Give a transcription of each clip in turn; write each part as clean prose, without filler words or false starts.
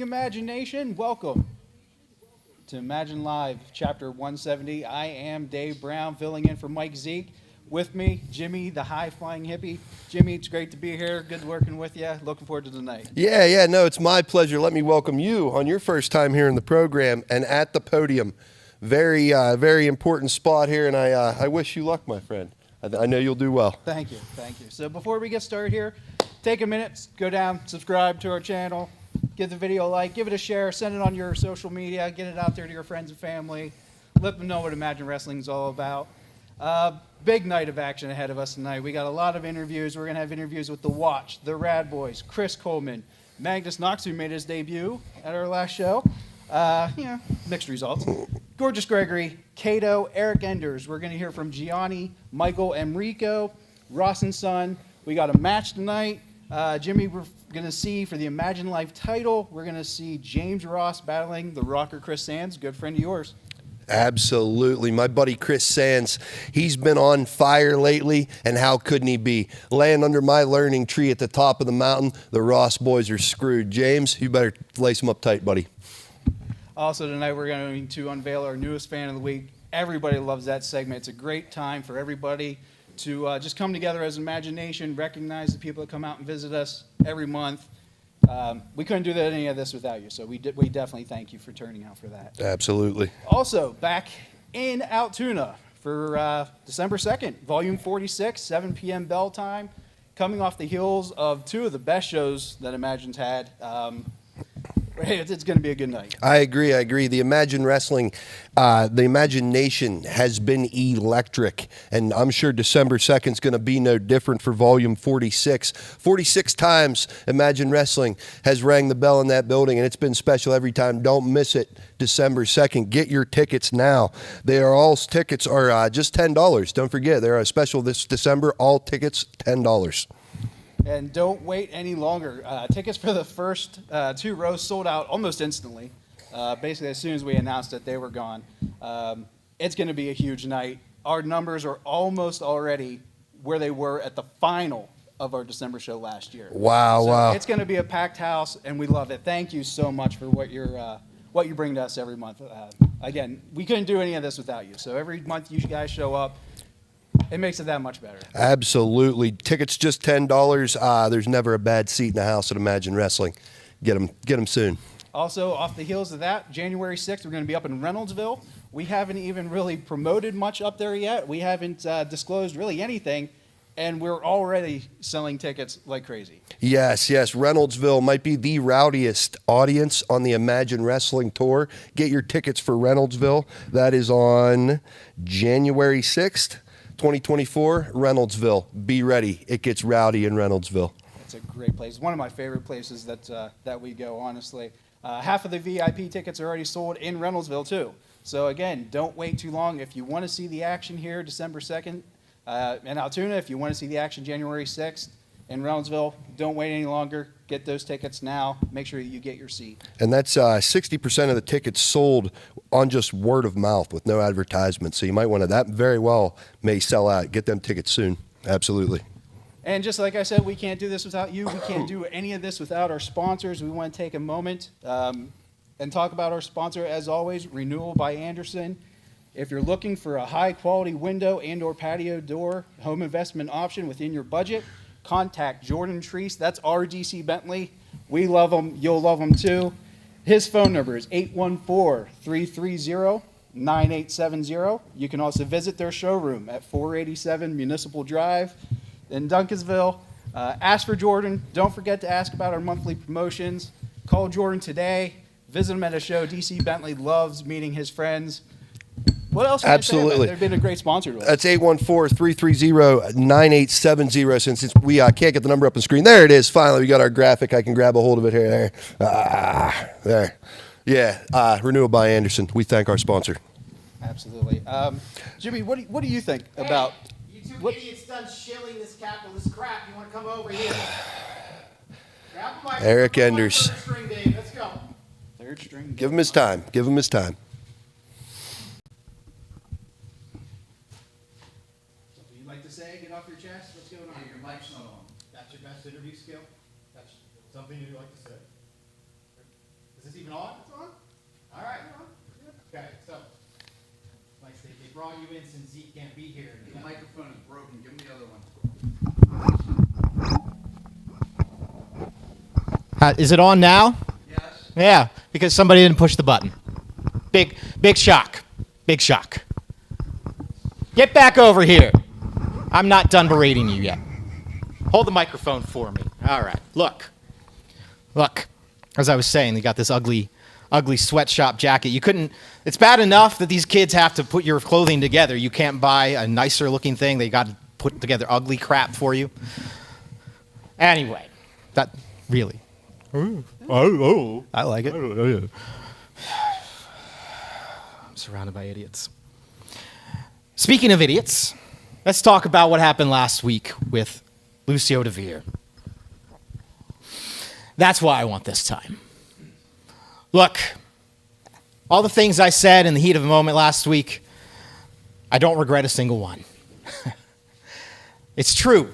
Imagination, welcome to Imagine Live, Chapter 170. I am Dave Brown, filling in for Mike Zeke. With me, Jimmy, the high-flying hippie. Jimmy, it's great to be here. Good working with you. Looking forward to tonight. Yeah, no, it's my pleasure. Let me welcome you on your first time here in the program and at the podium. Very important spot here, and I wish you luck, my friend. I know you'll do well. Thank you. So before we get started here, take a minute, go down, subscribe to our channel, give the video a like, give it a share, send it on your social media, get it out there to your friends and family, let them know what Imagine Wrestling is all about. Big night of action ahead of us tonight. We got a lot of interviews. We're going to have interviews with The Watch, the Rad Boys, Chris Coleman, Magnus Knox, who made his debut at our last show. Mixed results. Gorgeous Gregory, Kato, Eric Enders. We're going to hear from Giani, Michael, Enrico, Ross and Son. We got a match tonight. Jimmy, we're going to see for the Imagine Life title, we're going to see James Ross battling the rocker Chris Sands, good friend of yours. Absolutely. My buddy Chris Sands, he's been on fire lately, and how couldn't he be? Laying under my learning tree at the top of the mountain, the Ross boys are screwed. James, you better lace them up tight, buddy. Also tonight we're going to unveil our newest fan of the week. Everybody loves that segment. It's a great time for everybody to just come together as Imagination, recognize the people that come out and visit us every month. We couldn't do any of this without you, so we definitely thank you for turning out for that. Absolutely. Also, back in Altoona for December 2nd, Volume 46, 7 p.m. bell time, coming off the heels of two of the best shows that Imagine's had. It's going to be a good night. I agree. The Imagine Wrestling, the Imagination has been electric, and I'm sure December 2nd is going to be no different for Volume 46. 46 times Imagine Wrestling has rang the bell in that building, and it's been special every time. Don't miss it. December 2nd. Get your tickets now. Tickets are just $10. Don't forget, they're a special this December. All tickets, $10. And don't wait any longer. Tickets for the first two rows sold out almost instantly. Basically, as soon as we announced it, they were gone. It's going to be a huge night. Our numbers are almost already where they were at the final of our December show last year. Wow. It's going to be a packed house, and we love it. Thank you so much for what you bring to us every month. Again, we couldn't do any of this without you. So every month you guys show up. It makes it that much better. Absolutely. Tickets just $10. There's never a bad seat in the house at Imagine Wrestling. Get them soon. Also, off the heels of that, January 6th, we're going to be up in Reynoldsville. We haven't even really promoted much up there yet. We haven't disclosed really anything, and we're already selling tickets like crazy. Yes. Reynoldsville might be the rowdiest audience on the Imagine Wrestling tour. Get your tickets for Reynoldsville. That is on January 6th. 2024, Reynoldsville. Be ready. It gets rowdy in Reynoldsville. It's a great place. One of my favorite places that we go, honestly. Half of the VIP tickets are already sold in Reynoldsville, too. So, again, don't wait too long. If you want to see the action here December 2nd in Altoona, if you want to see the action January 6th in Reynoldsville, don't wait any longer. Get those tickets now. Make sure you get your seat. And that's 60% of the tickets sold on just word of mouth with no advertisement. So you might want to, that very well may sell out. Get them tickets soon. Absolutely. And just like I said, we can't do this without you. We can't do any of this without our sponsors. We want to take a moment and talk about our sponsor, as always, Renewal by Anderson. If you're looking for a high-quality window and or patio door home investment option within your budget, contact Jordan Treese. That's RDC Bentley. We love him. You'll love him too. His phone number is 814-330-9870. You can also visit their showroom at 487 Municipal Drive in Duncansville. Ask for Jordan. Don't forget to ask about our monthly promotions. Call Jordan today. Visit him at a show. DC Bentley loves meeting his friends. What else can Absolutely. I say about it? They've been a great sponsor to us. That's 814-330-9870. Since we can't get the number up on the screen. There it is. Finally, we got our graphic. I can grab a hold of it here. There. Yeah, Renewal by Anderson. We thank our sponsor. Absolutely. Jimmy, what do you think about... You two idiots done shilling this capital, this crap. You want to come over here? Grab the mic. Eric Enders. Third string, Dave. Let's go. Third string. Give him his time. Get off your chest. What's going on? Your mic's not on. That's your best interview skill? That's something you'd like to say? Is even on? It's on. All right. Okay, so like they brought you in since Zeke can't be here. The microphone is broken. Give me the other one. Is it on now? Yes. Yeah, because somebody didn't push the button. Big shock. Big shock. Get back over here. I'm not done berating you yet. Hold the microphone for me. All right. Look. As I was saying, they got this ugly sweatshop jacket. You couldn't. It's bad enough that these kids have to put your clothing together. You can't buy a nicer looking thing. They got to put together ugly crap for you. Anyway, that really. I like it. I'm surrounded by idiots. Speaking of idiots, let's talk about what happened last week with Lucio DeVere. That's why I want this time. Look, all the things I said in the heat of the moment last week, I don't regret a single one. It's true.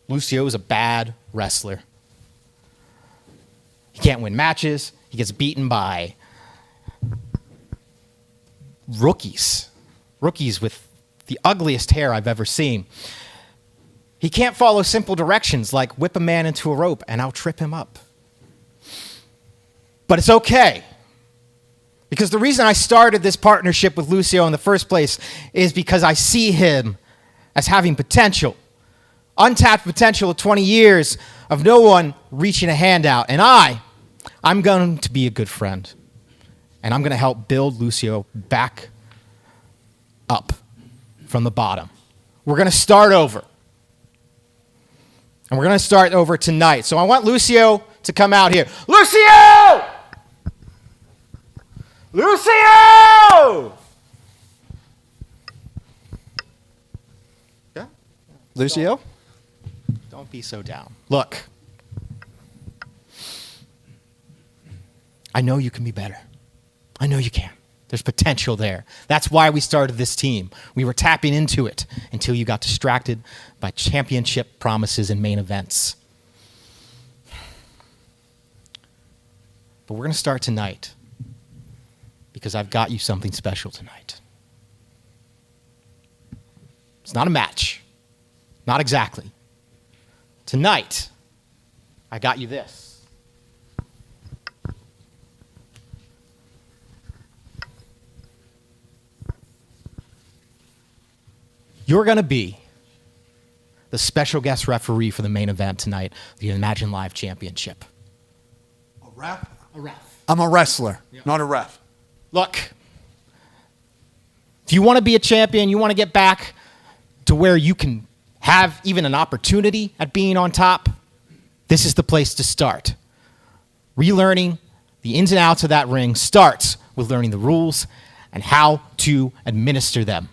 Lucio is a bad wrestler. He can't win matches. He gets beaten by rookies with the ugliest hair I've ever seen. He can't follow simple directions like whip a man into a rope and I'll trip him up. But it's okay. Because the reason I started this partnership with Lucio in the first place is because I see him as having potential. Untapped potential of 20 years of no one reaching a hand out. And I'm going to be a good friend. And I'm going to help build Lucio back up from the bottom. We're going to start over. And we're going to start over tonight. So I want Lucio to come out here. Lucio! Lucio! Yeah? Lucio? Don't be so down. Look. I know you can be better. I know you can. There's potential there. That's why we started this team. We were tapping into it until you got distracted by championship promises and main events. But we're going to start tonight because I've got you something special tonight. It's not a match. Not exactly. Tonight, I got you this. You're going to be the special guest referee for the main event tonight, the Imagine Live Championship. A ref? A ref. I'm a wrestler, not a ref. Look, if you want to be a champion, you want to get back to where you can have even an opportunity at being on top, this is the place to start. Relearning the ins and outs of that ring starts with learning the rules and how to administer them.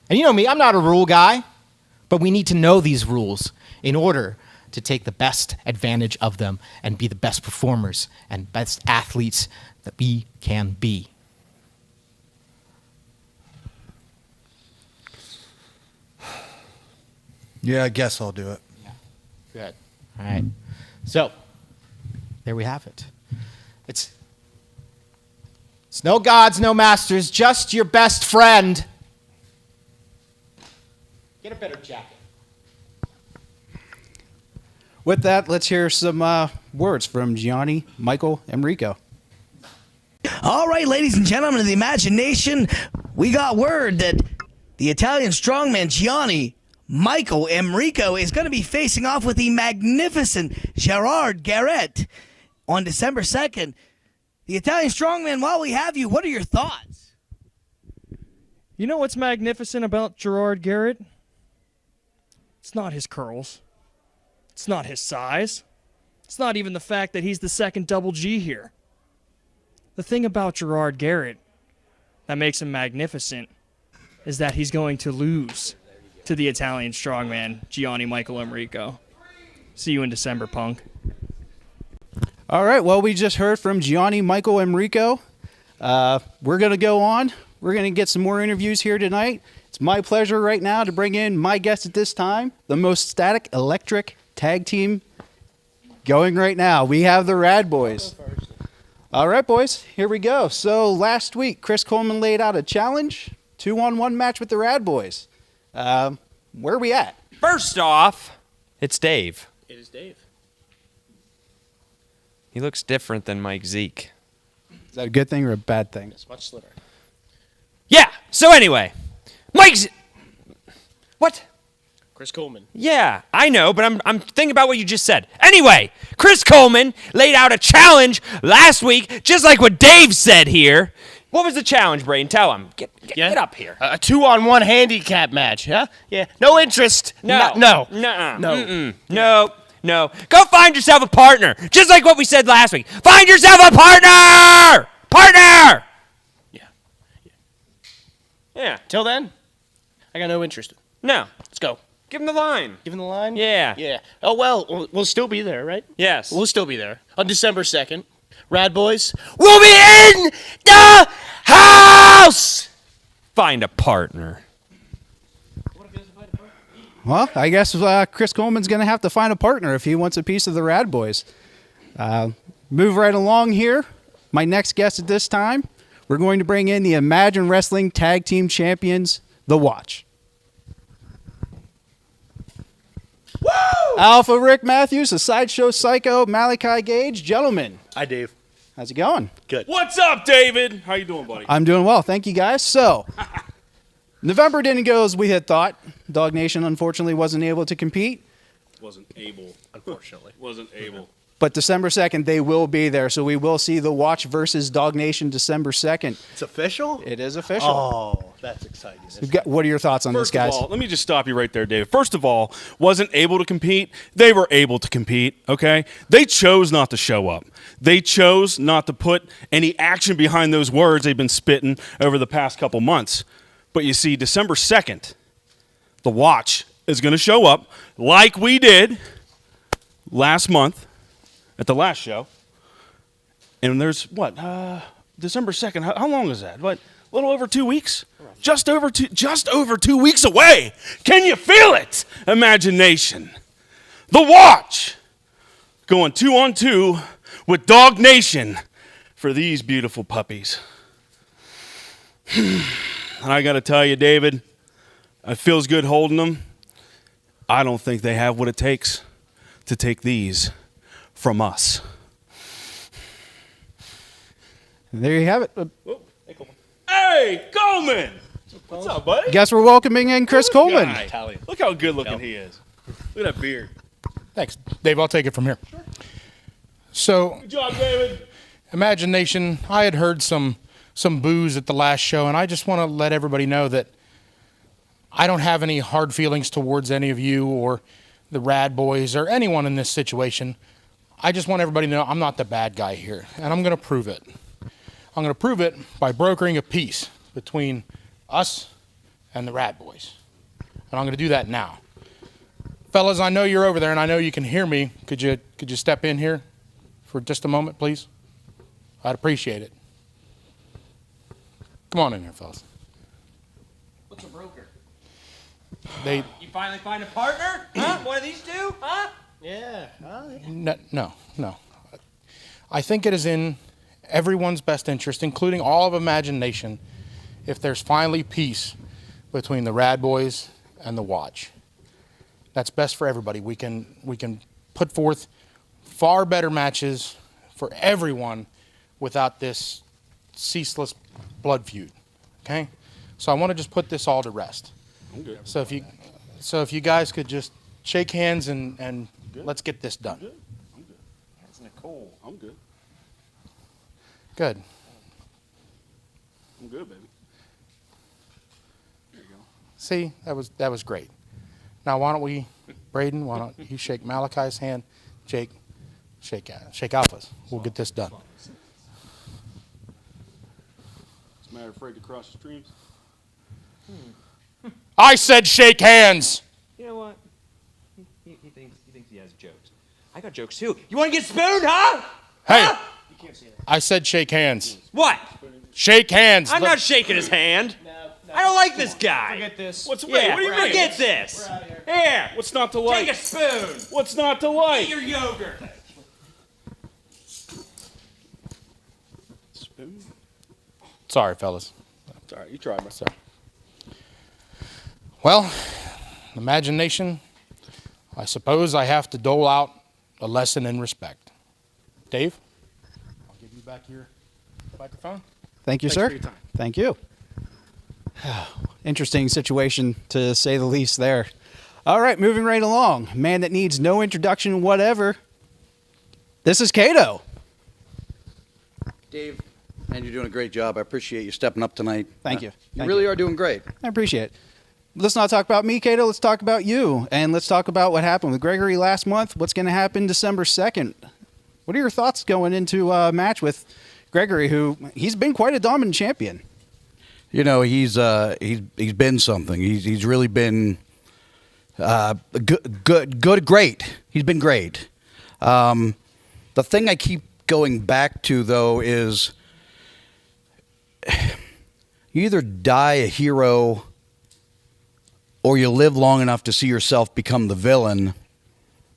And you know me, I'm not a rule guy, but we need to know these rules in order to take the best advantage of them and be the best performers and best athletes that we can be. Yeah, I guess I'll do it. Yeah. Good. All right. So, there we have it. It's no gods, no masters, just your best friend. Get a better jacket. With that, let's hear some words from Giani, Michael, and Rico. All right, ladies and gentlemen of the imagination, we got word that the Italian strongman Giani Michael Enrico is going to be facing off with the magnificent Gerard Garrett on December 2nd. The Italian strongman, while we have you, what are your thoughts? You know what's magnificent about Gerard Garrett? It's not his curls. It's not his size. It's not even the fact that he's the second double G here. The thing about Gerard Garrett that makes him magnificent is that he's going to lose to the Italian strongman, Giani Michael Enrico. See you in December, punk. All right, well, we just heard from Giani Michael Enrico. We're going to go on. We're going to get some more interviews here tonight. It's my pleasure right now to bring in my guest at this time, the most static electric tag team going right now. We have the Rad Boys. All right, boys, here we go. So last week, Chris Coleman laid out a challenge, 2-on-1 match with the Rad Boys. Where are we at? First off, it's Dave. It is Dave. He looks different than Mike Zeke. Is that a good thing or a bad thing? It's much slimmer. Yeah, so anyway, Mike's... What? Chris Coleman. Yeah, I know, but I'm thinking about what you just said. Anyway, Chris Coleman laid out a challenge last week, just like what Dave said here. What was the challenge, Braden? Tell him. Get up here. A 2-on-1 handicap match, huh? Yeah. No interest. No. No. Nuh-uh. No. Mm-mm. No. No. Go find yourself a partner. Just like what we said last week. Find yourself a partner! Partner! Yeah. Yeah. Till then, I got no interest. No. Let's go. Give him the line. Give him the line? Yeah. Yeah. Oh, well, we'll still be there, right? Yes. We'll still be there. On December 2nd, Rad Boys will be in the house! Find a partner. Well, I guess Chris Coleman's going to have to find a partner if he wants a piece of the Rad Boys. Move right along here. My next guest at this time, we're going to bring in the Imagine Wrestling Tag Team Champions, The Watch. Woo! Alpha Rick Matthews, a Sideshow Psycho, Malachi Gage. Gentlemen, Hi, Dave. how's it going? Good. What's up, David? How you doing, buddy? I'm doing well. Thank you, guys. So, November didn't go as we had thought. Dog Nation, unfortunately, wasn't able to compete. Wasn't able. Unfortunately. Wasn't able. But December 2nd, they will be there. So we will see The Watch versus Dog Nation December 2nd. It's official? It is official. Oh, that's exciting. What are your thoughts on this, First guys? of all, let me just stop you right there, David. First of all, wasn't able to compete. They were able to compete, okay? They chose not to show up. They chose not to put any action behind those words they've been spitting over the past couple months. But you see, December 2nd, The Watch is going to show up like we did last month at the last show. And there's, December 2nd, how long is that? What, a little over 2 weeks? Just over 2 weeks away. Can you feel it? Imagination. The Watch going 2-on-2 with Dog Nation for these beautiful puppies. And I got to tell you, David, it feels good holding them. I don't think they have what it takes to take these from us. There you have it. Hey, Coleman! What's up, buddy? Guess we're welcoming in Chris Coleman. Guy. Italian. Look how good looking he is. Look at that beard. Thanks, Dave. I'll take it from here. So, Good job, David. Imagination, I had heard some boos at the last show, and I just want to let everybody know that I don't have any hard feelings towards any of you or the Rad Boys or anyone in this situation. I just want everybody to know I'm not the bad guy here, and I'm going to prove it. I'm going to prove it by brokering a peace between us and the Rad Boys, and I'm going to do that now. Fellas, I know you're over there, and I know you can hear me. Could you step in here for just a moment, please? I'd appreciate it. Come on in here, fellas. What's a broker? They You finally find a partner? Huh? One of these two? Huh? Yeah. no. I think it is in everyone's best interest, including all of Imagination, if there's finally peace between the Rad Boys and the Watch. That's best for everybody. We can put forth far better matches for everyone without this ceaseless blood feud. Okay? So I want to just put this all to rest. I'm good. So if you guys could just shake hands and let's get this done. I'm good. That's Nicole. I'm good. Good. I'm good, baby. There you go. See, that was great. Now why don't we, Braden? Why don't you shake Malachi's hand? Jake, shake Alpha's. We'll get this done. Is Matt afraid to cross the streams? I said shake hands. You know what? He thinks he has jokes. I got jokes too. You want to get spooned, huh? Hey, Huh? I said shake hands. What? Shake hands. I'm not shaking his hand. I don't like this guy. Forget this. Wait, Yeah, what do you mean? forget this. Here, What's not to like? take a spoon. What's not to like? Eat your yogurt. Sorry, fellas. It's all right. You tried, myself. Well, imagination, I suppose I have to dole out a lesson in respect. Dave, I'll give you back your microphone. Thank you, Thanks sir. for your time. Thank you. Interesting situation, to say the least there. All right, moving right along. Man that needs no introduction whatever. This is Kato. Dave, man, you're doing a great job. I appreciate you stepping up tonight. Thank you. You Thank really you. are doing great. I appreciate it. Let's not talk about me, Kato. Let's talk about you. And let's talk about what happened with Gregory last month. What's going to happen December 2nd? What are your thoughts going into a match with Gregory, who he's been quite a dominant champion? You know, he's been something. He's really been great. He's been great. The thing I keep going back to, though, is you either die a hero or you live long enough to see yourself become the villain.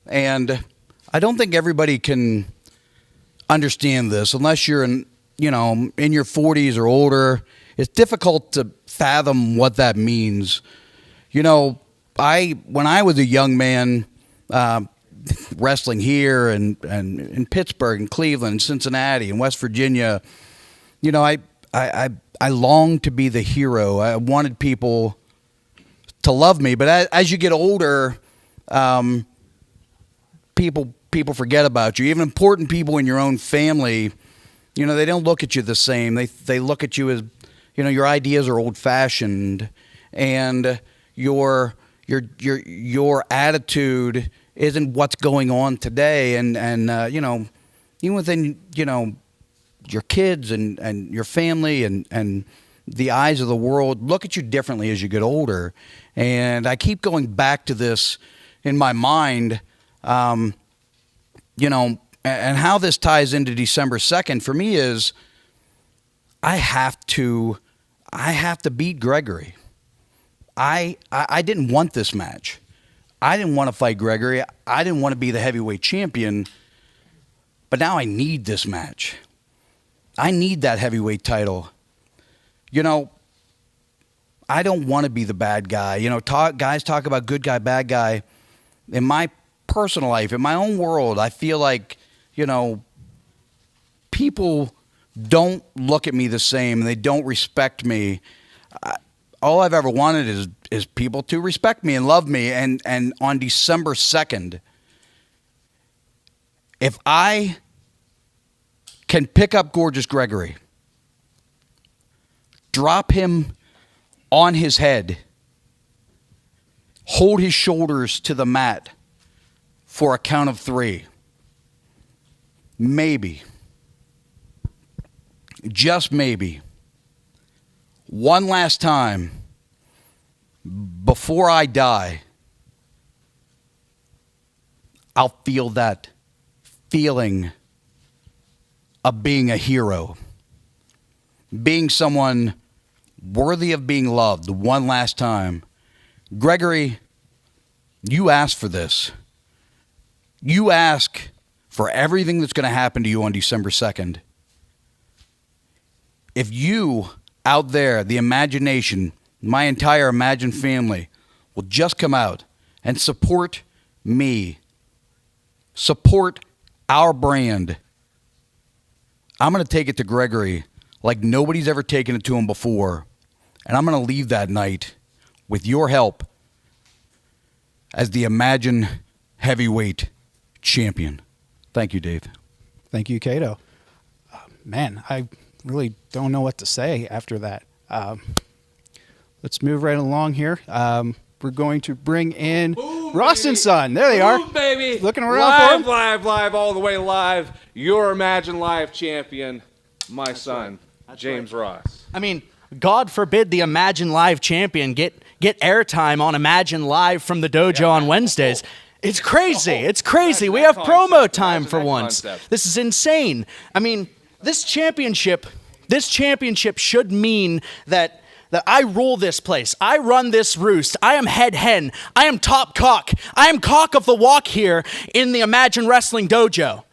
And I don't think everybody can understand this unless you're in your 40s or older. It's difficult to fathom what that means. You know, when I was a young man, wrestling here and in Pittsburgh and Cleveland and Cincinnati and West Virginia, you know, I longed to be the hero. I wanted people to love me. But as you get older, people forget about you. Even important people in your own family, you know, they don't look at you the same. They look at you as, you know, your ideas are old-fashioned, and your attitude isn't what's going on today. And you know, even within, you know, your kids and your family and the eyes of the world look at you differently as you get older. And I keep going back to this in my mind, you know, and how this ties into December 2nd for me is I have to beat Gregory. I didn't want this match. I didn't want to fight Gregory. I didn't want to be the heavyweight champion. But now I need this match. I need that heavyweight title. You know, I don't want to be the bad guy. You know, guys talk about good guy, bad guy. In my personal life, in my own world, I feel like, you know, people don't look at me the same. They don't respect me. All I've ever wanted is people to respect me and love me. And on December 2nd, if I can pick up Gorgeous Gregory, drop him on his head, hold his shoulders to the mat for a count of 3, maybe, just maybe, one last time before I die, I'll feel that feeling of being a hero, being someone worthy of being loved one last time. Gregory, you asked for this. You ask for everything that's going to happen to you on December 2nd. If you out there, the imagination, my entire Imagine family, will just come out and support me, support our brand, I'm going to take it to Gregory like nobody's ever taken it to him before. And I'm going to leave that night with your help as the Imagine heavyweight champion. Thank you, Dave. Thank you, Kato. Man, I really don't know what to say after that. Let's move right along here. We're going to bring in Ross and Son. There they are. Baby. Looking around for him. Live, all the way live. Your Imagine Live champion, my son, James Ross. I mean, God forbid the Imagine Live champion get airtime on Imagine Live from the dojo on Wednesdays. It's crazy. It's crazy. We have promo time for once. This is insane. I mean, this championship should mean that I rule this place. I run this roost. I am head hen. I am top cock. I am cock of the walk here in the Imagine Wrestling Dojo.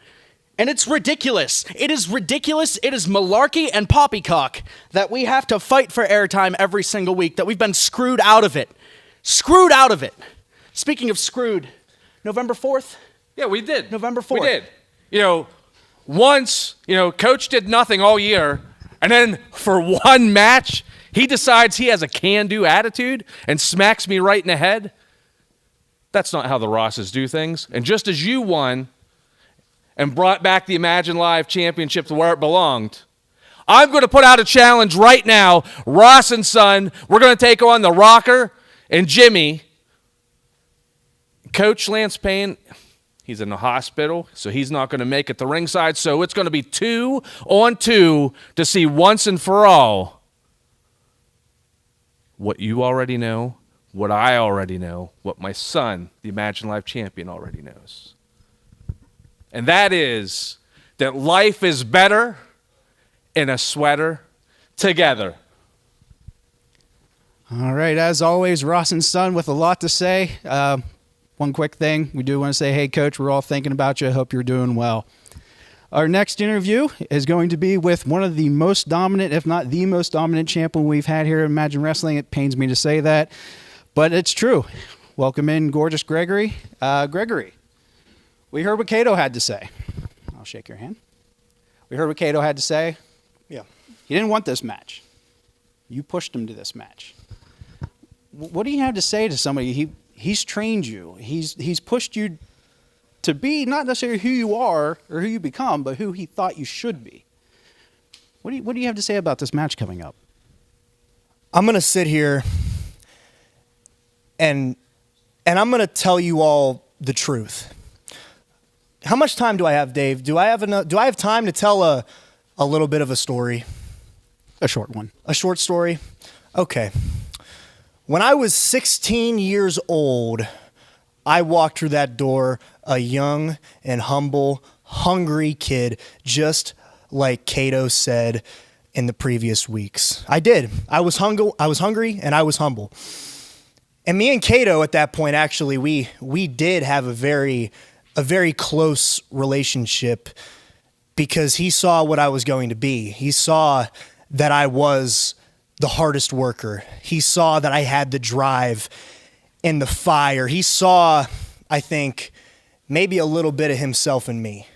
And it's ridiculous. It is ridiculous. It is malarkey and poppycock that we have to fight for airtime every single week, that we've been screwed out of it. Screwed out of it. Speaking of screwed, November 4th? Yeah, we did. November 4th. We did. Once, Coach did nothing all year, and then for one match, he decides he has a can-do attitude and smacks me right in the head. That's not how the Rosses do things. And just as you won and brought back the Imagine Live Championship to where it belonged, I'm going to put out a challenge right now. Ross and Son, we're going to take on the Rocker and Jimmy. Coach Lance Payne, he's in the hospital, so he's not going to make it to ringside. So it's going to be 2-on-2 to see once and for all what you already know, what I already know, what my son, the Imagine Live champion, already knows. And that is that life is better in a sweater together. All right, as always, Ross and Son with a lot to say. One quick thing, we do want to say, hey, Coach, we're all thinking about you. I hope you're doing well. Our next interview is going to be with one of the most dominant, if not the most dominant champion we've had here at Imagine Wrestling. It pains me to say that, but it's true. Welcome in, gorgeous Gregory. Gregory, we heard what Cato had to say. I'll shake your hand. We heard what Cato had to say. Yeah. He didn't want this match. You pushed him to this match. What do you have to say to somebody? He's trained you. He's pushed you to be not necessarily who you are or who you become, but who he thought you should be. What do you have to say about this match coming up? I'm going to sit here and I'm going to tell you all the truth. How much time do I have, Dave? Do I have time to tell a little bit of a story? A short one. A short story? Okay. When I was 16 years old, I walked through that door a young and humble, hungry kid, just like Cato said in the previous weeks. I did. I was hungry and I was humble. And me and Cato at that point, actually, we did have a very close relationship because he saw what I was going to be. He saw that I was the hardest worker. He saw that I had the drive and the fire. He saw, I think, maybe a little bit of himself in me.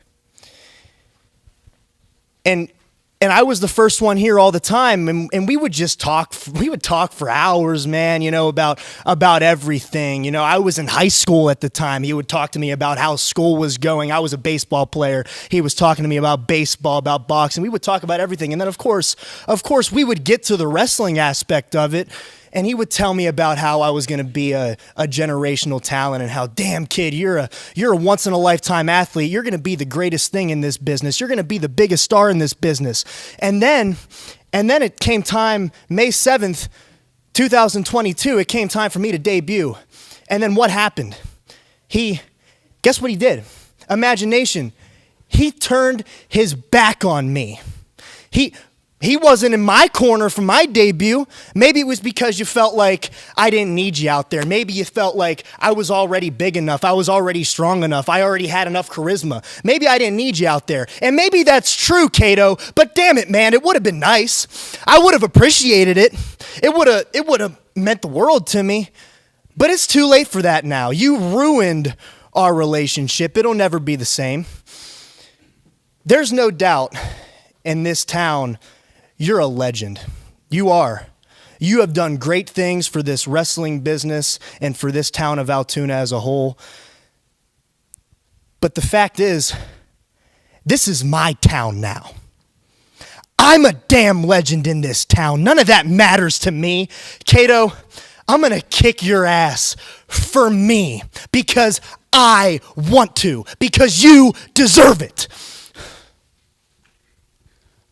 And I was the first one here all the time, and we would just talk. We would talk for hours, man, about everything. I was in high school at the time. He would talk to me about how school was going. I was a baseball player. He was talking to me about baseball, about boxing. We would talk about everything. And then, of course, we would get to the wrestling aspect of it. And he would tell me about how I was going to be a generational talent and how, damn kid, you're a once in a lifetime athlete. You're going to be the greatest thing in this business. You're going to be the biggest star in this business. And then it came time, May 7th, 2022, it came time for me to debut. And then what happened? Guess what he did? Imagination. He turned his back on me. He wasn't in my corner for my debut. Maybe it was because you felt like I didn't need you out there. Maybe you felt like I was already big enough. I was already strong enough. I already had enough charisma. Maybe I didn't need you out there. And maybe that's true, Cato, but damn it, man, it would have been nice. I would have appreciated it. It would have meant the world to me. But it's too late for that now. You ruined our relationship. It'll never be the same. There's no doubt in this town you're a legend. You are. You have done great things for this wrestling business and for this town of Altoona as a whole. But the fact is, this is my town now. I'm a damn legend in this town. None of that matters to me. Cato, I'm going to kick your ass for me because I want to, because you deserve it.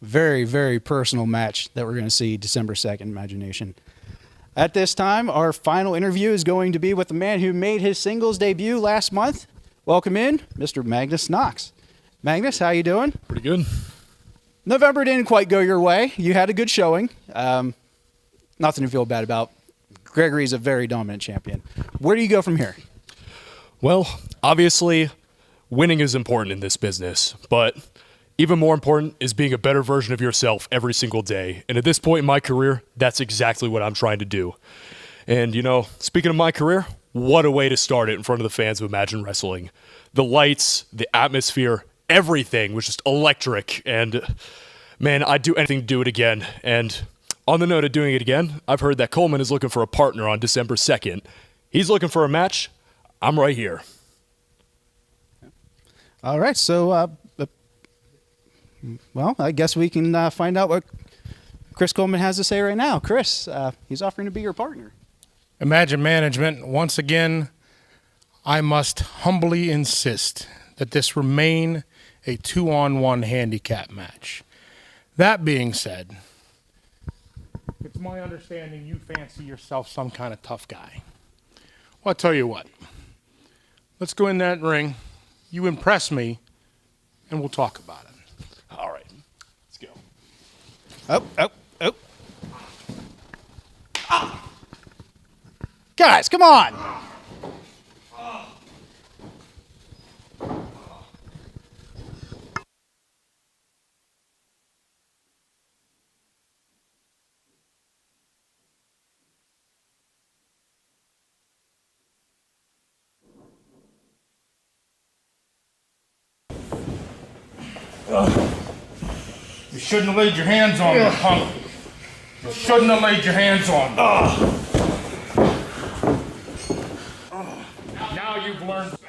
Very, very personal match that we're going to see December 2nd, Imagination. At this time, our final interview is going to be with the man who made his singles debut last month. Welcome in, Mr. Magnus Knox. Magnus, how you doing? Pretty good. November didn't quite go your way. You had a good showing. Nothing to feel bad about. Gregory's a very dominant champion. Where do you go from here? Well, obviously, winning is important in this business, but even more important is being a better version of yourself every single day. And at this point in my career, that's exactly what I'm trying to do. And, you know, speaking of my career, what a way to start it in front of the fans of Imagine Wrestling. The lights, the atmosphere, everything was just electric. And, man, I'd do anything to do it again. And on the note of doing it again, I've heard that Coleman is looking for a partner on December 2nd. He's looking for a match. I'm right here. All right, so, well, I guess we can find out what Chris Coleman has to say right now. Chris, he's offering to be your partner. Imagine Management, once again, I must humbly insist that this remain a 2-on-1 handicap match. That being said, it's my understanding you fancy yourself some kind of tough guy. Well, I'll tell you what. Let's go in that ring. You impress me, and we'll talk about it. All right, let's go. Oh. Ah. Guys, come on. You shouldn't have laid your hands on me, punk. You shouldn't have laid your hands on me. Now you've learned facts.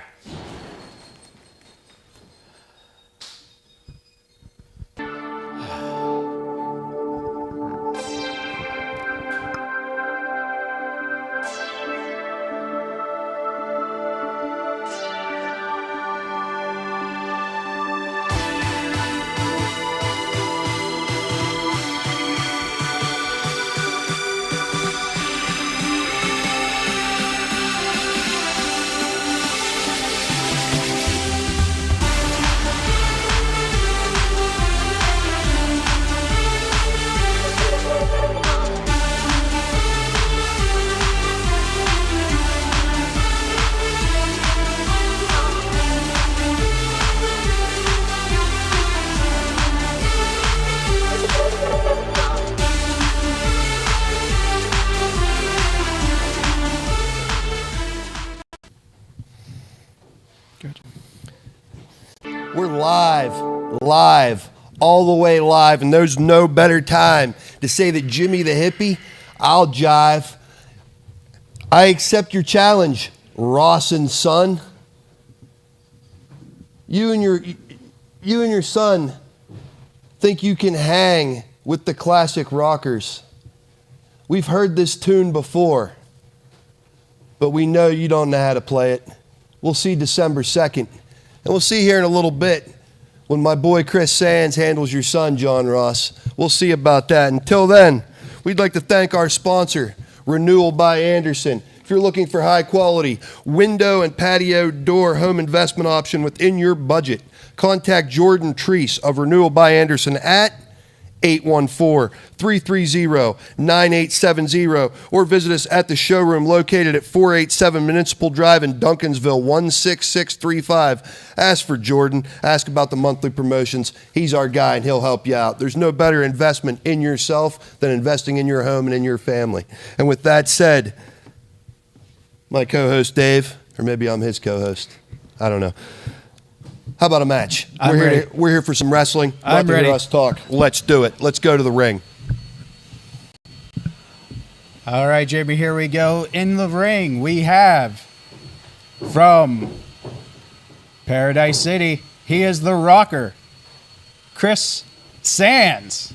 We're live, all the way live, and there's no better time to say that Jimmy the Hippie, I'll jive. I accept your challenge, Ross and son. You and your son think you can hang with the classic rockers. We've heard this tune before, but we know you don't know how to play it. We'll see December 2nd. And we'll see here in a little bit when my boy Chris Sands handles your son, John Ross. We'll see about that. Until then, we'd like to thank our sponsor, Renewal by Anderson. If you're looking for high quality window and patio door home investment option within your budget, contact Jordan Treese of Renewal by Anderson at 814-330-9870 or visit us at the showroom located at 487 Municipal Drive in Duncansville, 16635. Ask for Jordan. Ask about the monthly promotions. He's our guy and he'll help you out. There's no better investment in yourself than investing in your home and in your family. And with that said, my co-host Dave, or maybe I'm his co-host. I don't know. How about a match? We're here for some wrestling. I'm ready. Hear us talk. Let's do it. Let's go to the ring. All right, JB, here we go. In the ring, we have from Paradise City, he is the rocker, Chris Sands.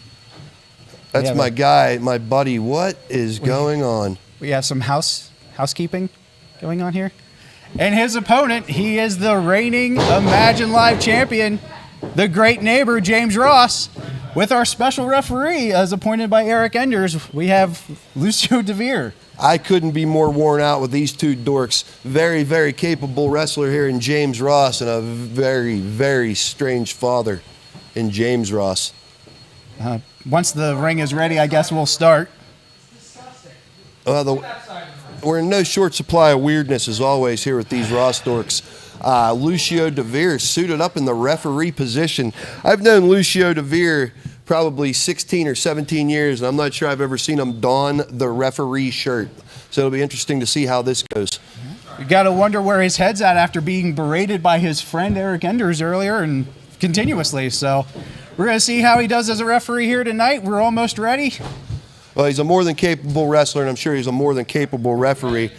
That's my guy, my buddy. What is going on? We have some housekeeping going on here. And his opponent, he is the reigning Imagine Live champion, the great neighbor, James Ross. With our special referee, as appointed by Eric Enders, we have Lucio DeVere. I couldn't be more worn out with these two dorks. Very, very capable wrestler here in James Ross and a very, very strange father in James Ross. Once the ring is ready, I guess we'll start. We're in no short supply of weirdness, as always, here with these Ross dorks. Lucio DeVere suited up in the referee position. I've known Lucio DeVere probably 16 or 17 years, and I'm not sure I've ever seen him don the referee shirt. So it'll be interesting to see how this goes. You got to wonder where his head's at after being berated by his friend Eric Enders earlier and continuously. So we're going to see how he does as a referee here tonight. We're almost ready. Well, he's a more than capable wrestler, and I'm sure he's a more than capable referee.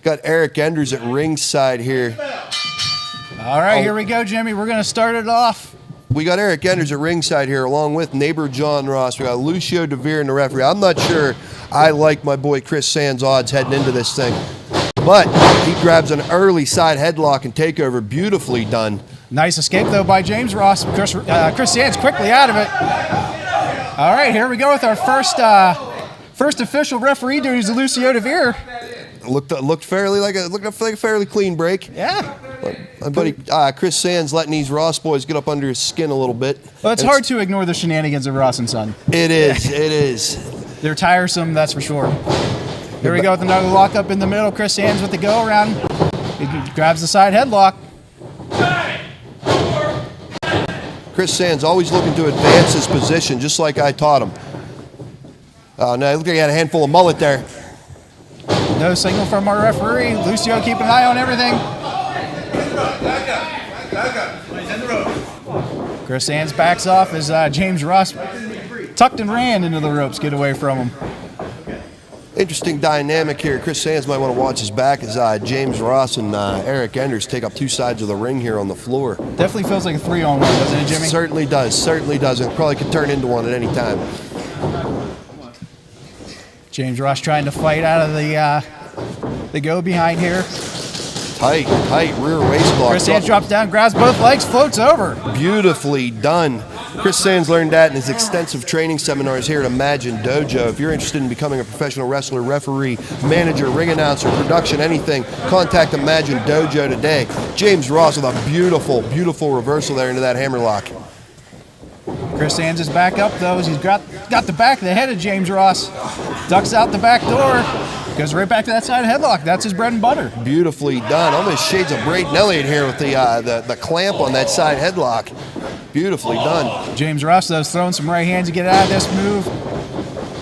Got Eric Enders at ringside here. All right, here we go, Jimmy. We're going to start it off. We got Eric Enders at ringside here, along with neighbor John Ross. We got Lucio DeVere in the referee. I'm not sure I like my boy Chris Sands' odds heading into this thing, but he grabs an early side headlock and takeover. Beautifully done. Nice escape, though, by James Ross. Chris Sands quickly out of it. All right, here we go with our first official referee duties of Lucio DeVere. Looked like a fairly clean break. Yeah. My buddy Chris Sands letting these Ross boys get up under his skin a little bit. Well, it's hard to ignore the shenanigans of Ross and Son. It is. It is. They're tiresome, that's for sure. Here we go with another lock up in the middle. Chris Sands with the go around. He grabs the side headlock. Chris Sands always looking to advance his position, just like I taught him. No, it looked like he had a handful of mullet there. No signal from our referee. Lucio keeping an eye on everything. Chris Sands backs off as James Ross tucked and ran into the ropes, get away from him. Interesting dynamic here. Chris Sands might want to watch his back as James Ross and Eric Enders take up two sides of the ring here on the floor. Definitely feels like a 3-on-1, doesn't it, Jimmy? Certainly does. Certainly does. It probably could turn into one at any time. James Ross trying to fight out of the go behind here. Tight rear waist block. Chris Sands drops down, grabs both legs, floats over. Beautifully done. Chris Sands learned that in his extensive training seminars here at Imagine Dojo. If you're interested in becoming a professional wrestler, referee, manager, ring announcer, production, anything, contact Imagine Dojo today. James Ross with a beautiful, beautiful reversal there into that hammerlock. Chris Sands is back up, though, as he's got the back of the head of James Ross. Ducks out the back door. Goes right back to that side headlock. That's his bread and butter. Beautifully done. Almost shades of Braden Elliott here with the clamp on that side headlock. Beautifully done. James Ross, though, is throwing some right hands to get out of this move.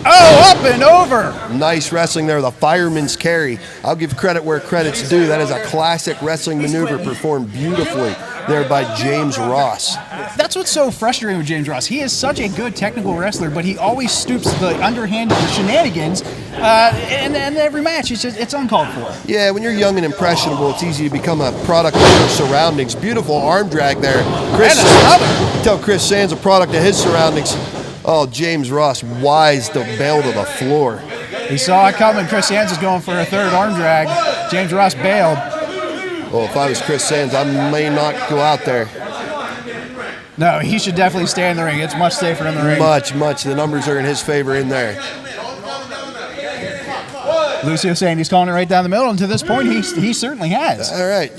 Oh, up and over. Nice wrestling there, the fireman's carry. I'll give credit where credit's due. That is a classic wrestling maneuver performed beautifully there by James Ross. That's what's so frustrating with James Ross. He is such a good technical wrestler, but he always stoops to the underhanded shenanigans, and every match, it's uncalled for. Yeah, when you're young and impressionable, it's easy to become a product of your surroundings. Beautiful arm drag there. Tell Chris Sands a product of his surroundings. Oh, James Ross wise to bail to the floor. He saw it coming. Chris Sands was going for a third arm drag. James Ross bailed. Well, if I was Chris Sands, I may not go out there. No, he should definitely stay in the ring. It's much safer in the ring. Much. The numbers are in his favor in there. Lucio saying he's calling it right down the middle, and to this point, he certainly has. All right.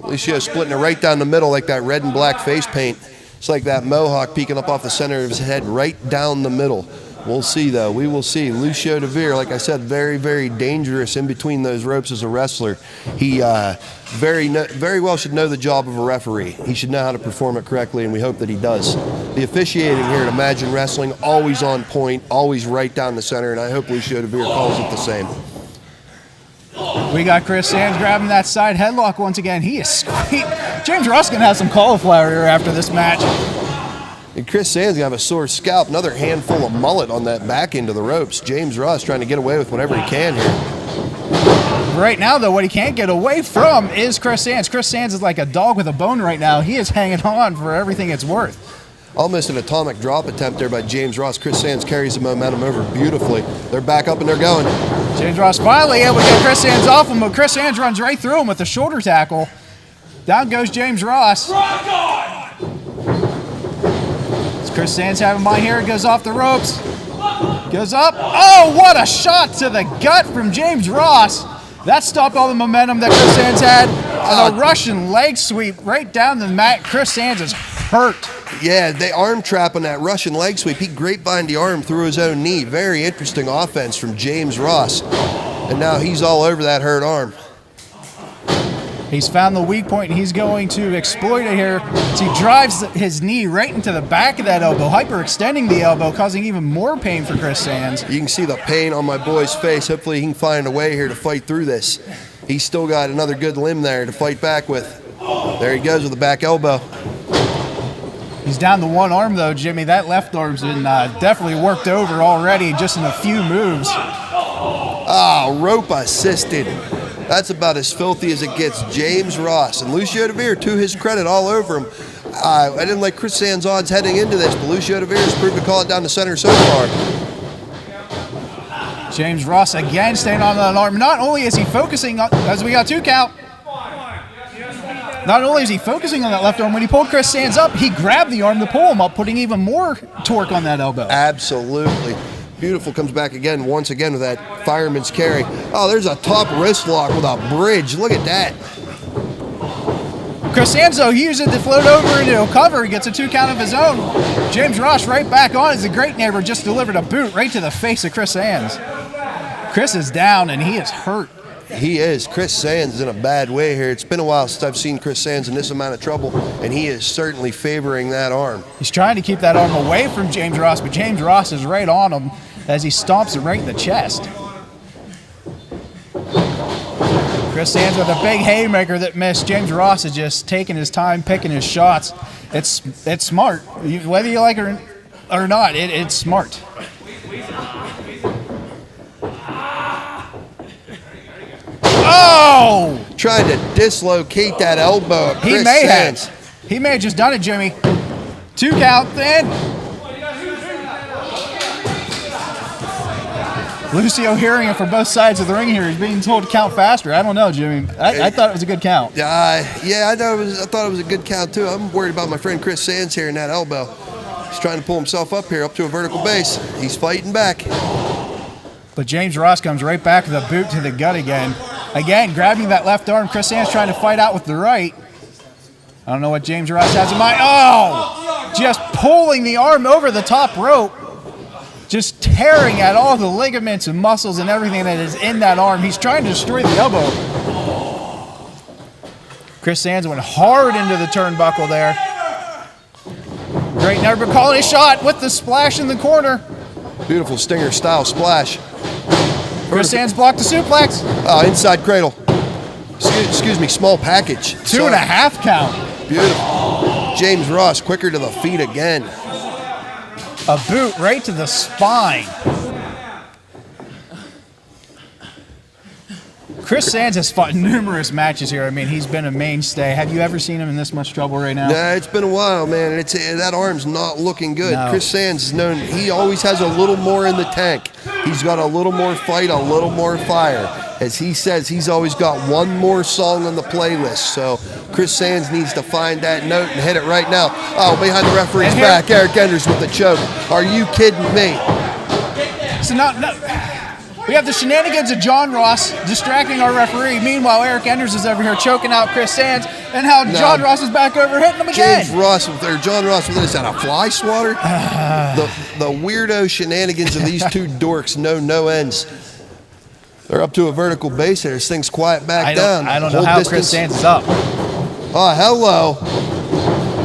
Lucio splitting it right down the middle like that red and black face paint. It's like that mohawk peeking up off the center of his head right down the middle. We'll see, though. We will see. Lucio DeVere, like I said, very, very dangerous in between those ropes as a wrestler. He very well should know the job of a referee. He should know how to perform it correctly, and we hope that he does. The officiating here at Imagine Wrestling, always on point, always right down the center, and I hope Lucio DeVere calls it the same. We got Chris Sands grabbing that side headlock once again. He is sweet. James Ross is going to have some cauliflower here after this match. And Chris Sands going to have a sore scalp. Another handful of mullet on that back end of the ropes. James Ross trying to get away with whatever he can here. Right now, though, what he can't get away from is Chris Sands. Chris Sands is like a dog with a bone right now. He is hanging on for everything it's worth. Almost an atomic drop attempt there by James Ross. Chris Sands carries the momentum over beautifully. They're back up and they're going. James Ross finally able to get Chris Sands off him, but Chris Sands runs right through him with a shoulder tackle. Down goes James Ross. Chris Sands having mine here. It goes off the ropes. Goes up. Oh, what a shot to the gut from James Ross. That stopped all the momentum that Chris Sands had. And a Russian leg sweep right down the mat. Chris Sands is hurt. Yeah, they arm trap on that Russian leg sweep. He grapevine the arm through his own knee. Very interesting offense from James Ross. And now he's all over that hurt arm. He's found the weak point, and he's going to exploit it here. So he drives his knee right into the back of that elbow, hyperextending the elbow, causing even more pain for Chris Sands. You can see the pain on my boy's face. Hopefully he can find a way here to fight through this. He's still got another good limb there to fight back with. There he goes with the back elbow. He's down to one arm, though, Jimmy. That left arm's been definitely worked over already just in a few moves. Ah, rope assisted. That's about as filthy as it gets. James Ross and Lucio DeVere, to his credit, all over him. I didn't like Chris Sands' odds heading into this, but Lucio DeVere has proved to call it down the center so far. James Ross again staying on that arm. Not only is he focusing on, as we got 2 count, not only is he focusing on that left arm, when he pulled Chris Sands up, he grabbed the arm to pull him up, putting even more torque on that elbow. Absolutely. Beautiful comes back again, once again with that fireman's carry. Oh, there's a top wrist lock with a bridge. Look at that. Chris Sands, though, he uses it to float over into a cover. He gets a 2 count of his own. James Ross right back on as the great neighbor just delivered a boot right to the face of Chris Sands. Chris is down, and he is hurt. He is. Chris Sands is in a bad way here. It's been a while since I've seen Chris Sands in this amount of trouble, and he is certainly favoring that arm. He's trying to keep that arm away from James Ross, but James Ross is right on him as he stomps it right in the chest. Chris Sands with a big haymaker that missed. James Ross is just taking his time, picking his shots. It's smart. Whether you like it or not, it's smart. Oh! Trying to dislocate that elbow of Chris He may Sands. have. He may have just done it, Jimmy. 2 count, then. Lucio hearing it from both sides of the ring here. He's being told to count faster. I don't know, Jimmy. I thought it was a good count. Yeah, I thought it was a good count, too. I'm worried about my friend Chris Sands here in that elbow. He's trying to pull himself up here, up to a vertical base. He's fighting back. But James Ross comes right back with a boot to the gut again. Again, grabbing that left arm. Chris Sands trying to fight out with the right. I don't know what James Ross has in mind. Oh! Just pulling the arm over the top rope. Just tearing at all the ligaments and muscles and everything that is in that arm. He's trying to destroy the elbow. Chris Sands went hard into the turnbuckle there. Great never calling a shot with the splash in the corner. Beautiful Stinger style splash. Chris Sands blocked the suplex. Inside cradle. Excuse me, small package. 2.5 count. Beautiful. James Ross quicker to the feet again. A boot right to the spine. Chris Sands has fought numerous matches here. I mean, he's been a mainstay. Have you ever seen him in this much trouble right now? Nah, it's been a while, man. And that arm's not looking good. No. Chris Sands is known, he always has a little more in the tank. He's got a little more fight, a little more fire. As he says, he's always got one more song on the playlist. So Chris Sands needs to find that note and hit it right now. Oh, behind the referee's back, Eric Enders with the choke. Are you kidding me? So we have the shenanigans of John Ross distracting our referee. Meanwhile, Eric Enders is over here choking out Chris Sands, and how John Ross is back over hitting him again. John Ross with is that a fly swatter? The weirdo shenanigans of these two dorks know no ends. They're up to a vertical base here. This thing's quiet back down. I don't know how Chris Sands is up. Oh, hello.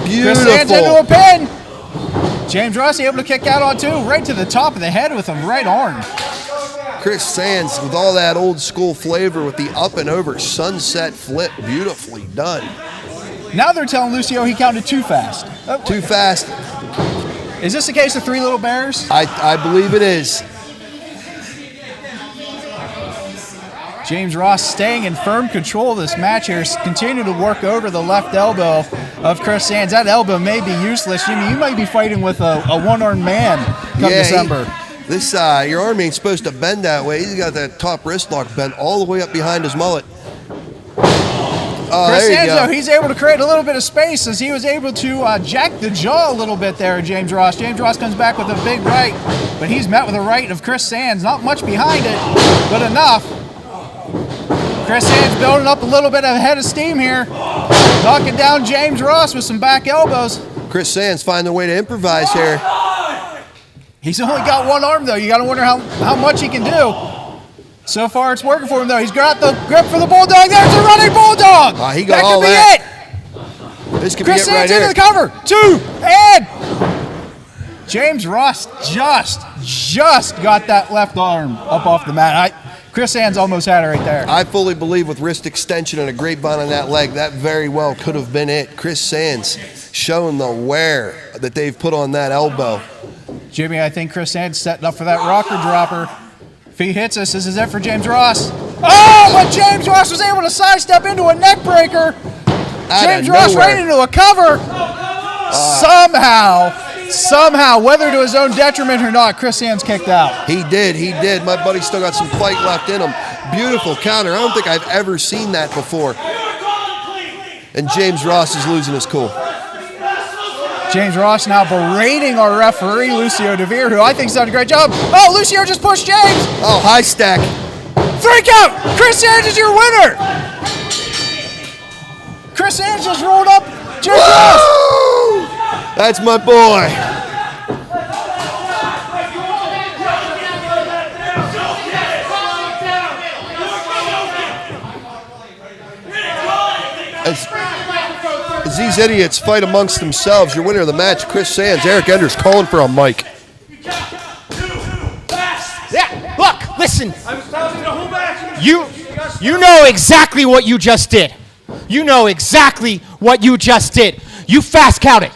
Beautiful. Chris Sands into a pin. James Ross able to kick out on 2, right to the top of the head with a right arm. Chris Sands with all that old school flavor with the up and over sunset flip. Beautifully done. Now they're telling Lucio he counted too fast. Too fast. Is this a case of 3 little bears? I believe it is. James Ross staying in firm control of this match here, continue to work over the left elbow of Chris Sands. That elbow may be useless. Jimmy, you might be fighting with a one-armed man come December. Your arm ain't supposed to bend that way. He's got that top wrist lock bent all the way up behind his mullet. Oh, Chris there you Sands, go. though, he's able to create a little bit of space as he was able to jack the jaw a little bit there, James Ross. James Ross comes back with a big right, but he's met with a right of Chris Sands. Not much behind it, but enough. Chris Sands building up a little bit of head of steam here. Knocking down James Ross with some back elbows. Chris Sands finding a way to improvise here. He's only got one arm, though. You got to wonder how much he can do. So far, it's working for him, though. He's got the grip for the Bulldog. There's a running Bulldog. He got that all could be that. it. This could Chris be it right Sands into here. the cover. 2, and James Ross just got that left arm up off the mat. Chris Sands almost had it right there. I fully believe with wrist extension and a grapevine on that leg, that very well could have been it. Chris Sands showing the wear that they've put on that elbow. Jimmy, I think Chris Sands setting up for that rocker dropper. If he hits us, this is it for James Ross. Oh, but James Ross was able to sidestep into a neck breaker. James Ross right into a cover. Somehow, whether to his own detriment or not, Chris Sands kicked out. He did. My buddy still got some fight left in him. Beautiful counter. I don't think I've ever seen that before. And James Ross is losing his cool. James Ross now berating our referee, Lucio DeVere, who I think's done a great job. Oh, Lucio just pushed James. Oh, high stack. 3 count. Chris Sands is your winner. Chris Sands just rolled up James Ross. That's my boy. As these idiots fight amongst themselves, your winner of the match, Chris Sands. Eric Enders calling for a mic. Yeah, look, listen. You know exactly what you just did. You know exactly what you just did. You fast counted.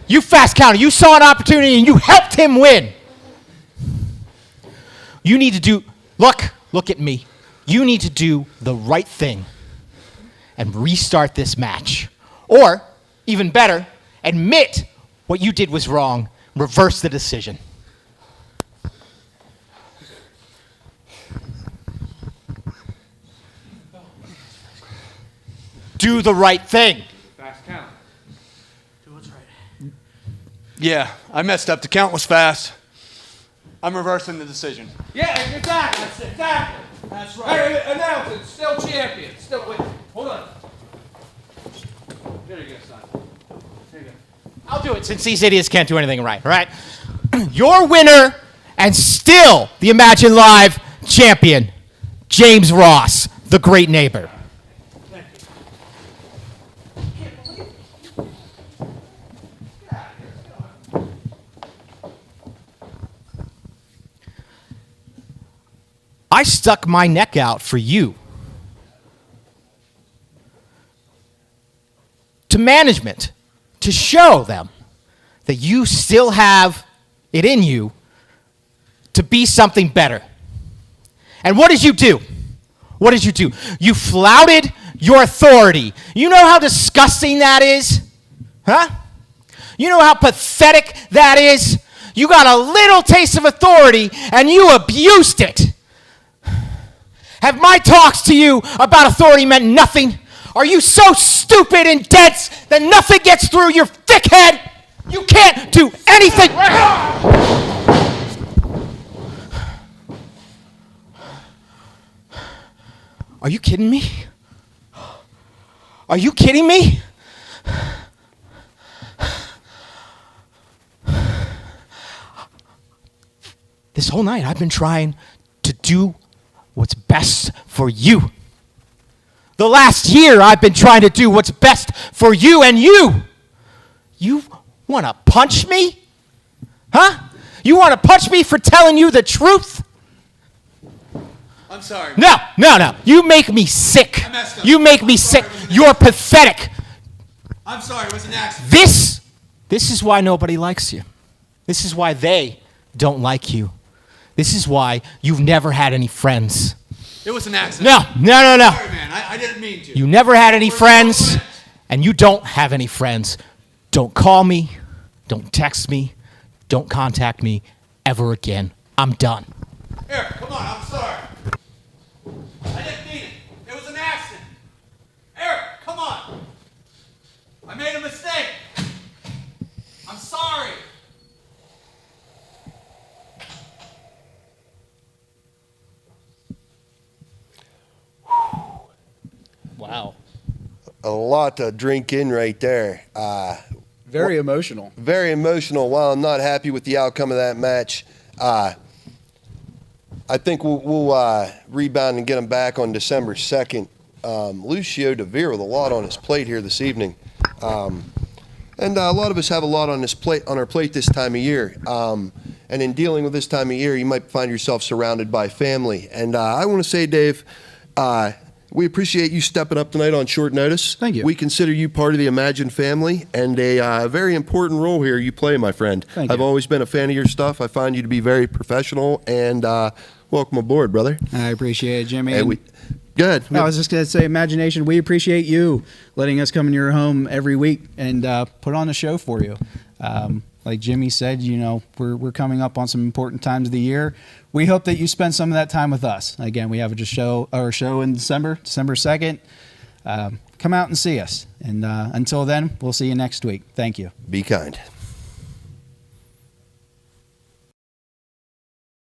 You saw an opportunity and you helped him win. You need to do, look at me. You need to do the right thing and restart this match. Or, even better, admit what you did was wrong, reverse the decision. Do the right thing. Fast count. Do what's right. Yeah, I messed up. The count was fast. I'm reversing the decision. Yeah, exactly. That's right. Hey, announce it. Still champion. Still, wait. Hold on. There you go, son. There you go. I'll do it since these idiots can't do anything right, all right? Your winner and still the Imagine Live champion, James Ross, the great neighbor. I stuck my neck out for you. To management, to show them that you still have it in you to be something better. And what did you do? What did you do? You flouted your authority. You know how disgusting that is? Huh? You know how pathetic that is? You got a little taste of authority and you abused it. Have my talks to you about authority meant nothing? Are you so stupid and dense that nothing gets through your thick head? You can't do anything. Are you kidding me? Are you kidding me? This whole night I've been trying to do what's best for you. The last year I've been trying to do what's best for you and you. You want to punch me? Huh? You want to punch me for telling you the truth? I'm sorry. No. You make me sick. I messed up. You make me sick. You're pathetic. I'm sorry, it was an accident. This is why nobody likes you. This is why they don't like you. This is why you've never had any friends. It was an accident. No. Sorry, man. I didn't mean to. You never had any friends, and you don't have any friends. Don't call me. Don't text me. Don't contact me ever again. I'm done. Here, come on, I'm sorry. I didn't mean it. It was an accident. Eric, come on. I made a mistake. I'm sorry. Wow. A lot to drink in right there. Very emotional. Very emotional. While I'm not happy with the outcome of that match, I I think we'll rebound and get him back on December 2nd. Lucio DeVere with a lot on his plate here this evening. And a lot of us have a lot on our plate this time of year. And in dealing with this time of year, you might find yourself surrounded by family. And I want to say, Dave, we appreciate you stepping up tonight on short notice. Thank you. We consider you part of the Imagine family and a very important role here you play, my friend. Thank I've you. always been a fan of your stuff. I find you to be very professional, and welcome aboard, brother. I appreciate it, Jimmy. And good. I was just going to say, Imagination, we appreciate you letting us come in your home every week and put on a show for you. Like Jimmy said, you know, we're coming up on some important times of the year. We hope that you spend some of that time with us. Again, we have a show in December 2nd. Come out and see us. And until then, we'll see you next week. Thank you. Be kind.